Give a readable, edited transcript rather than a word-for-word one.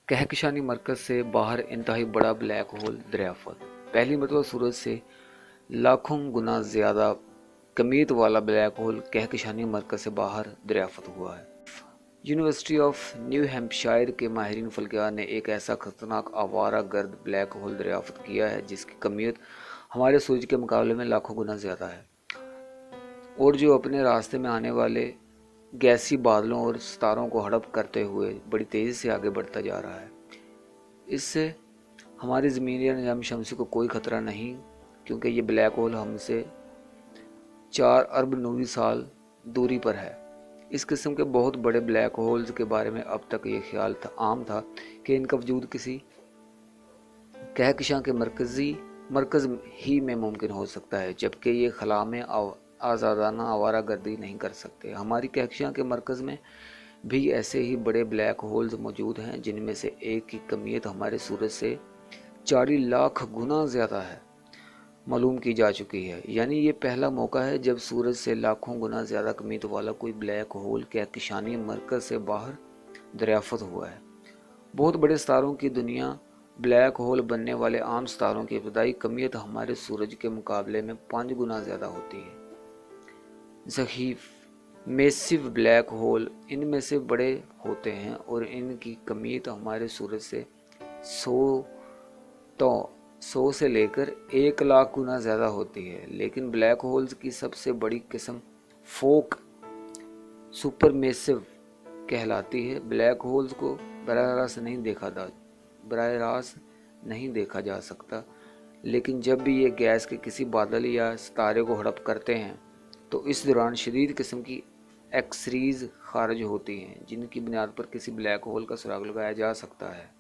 कहकशानी मरकज़ से बाहर इंतहाई बड़ा ब्लैक होल दरियाफ़त। पहली मरतबा सूरज से लाखों गुना ज़्यादा कमीत वाला ब्लैक होल कहकशानी मरकज़ से बाहर दरियाफ़त हुआ है। यूनिवर्सिटी ऑफ न्यू हैम्पशायर के माहिरीन फल्कियात ने एक ऐसा खतरनाक आवारा गर्द ब्लैक होल दरियाफ़त किया है जिसकी कमीत हमारे सूरज के मुकाबले में लाखों गुना ज़्यादा है और जो अपने रास्ते में आने वाले गैसी बादलों और सितारों को हड़प करते हुए बड़ी तेज़ी से आगे बढ़ता जा रहा है। इससे हमारी ज़मीन या निज़ाम शमसी को कोई ख़तरा नहीं, क्योंकि ये ब्लैक होल हमसे 4 अरब नूरी साल दूरी पर है। इस किस्म के बहुत बड़े ब्लैक होल्स के बारे में अब तक ये ख्याल आम था कि इनका वजूद किसी कहकशां के मरकज़ ही में मुमकिन हो सकता है, जबकि ये खला में आज़ादाना आवारा गर्दी नहीं कर सकते। हमारी कहकशां के मरकज़ में भी ऐसे ही बड़े ब्लैक होल्स मौजूद हैं जिनमें से एक की कमियत हमारे सूरज से 40 लाख गुना ज़्यादा है मालूम की जा चुकी है। यानी ये पहला मौका है जब सूरज से लाखों गुना ज़्यादा कमियत वाला कोई ब्लैक होल कहकशानी मरकज़ से बाहर दरियाफ़त हुआ है। बहुत बड़े सितारों की दुनिया ब्लैक होल बनने वाले आम सितारों की इब्तदाई कमियत हमारे सूरज के मुकाबले में 5 गुना ज़्यादा होती है। ज़हीफ़ मैसिव ब्लैक होल इनमें से बड़े होते हैं और इनकी कमियत हमारे सूरज से 100 से लेकर 1 लाख गुना ज़्यादा होती है। लेकिन ब्लैक होल्स की सबसे बड़ी किस्म फोक सुपरमेसिव कहलाती है। ब्लैक होल्स को बराह रास्त नहीं देखा जा सकता, लेकिन जब भी ये गैस के किसी बादल या सितारे को हड़प करते हैं तो इस दौरान शदीद किस्म की एक्सरीज खारिज होती हैं, जिनकी बुनियाद पर किसी ब्लैक होल का सुराग लगाया जा सकता है।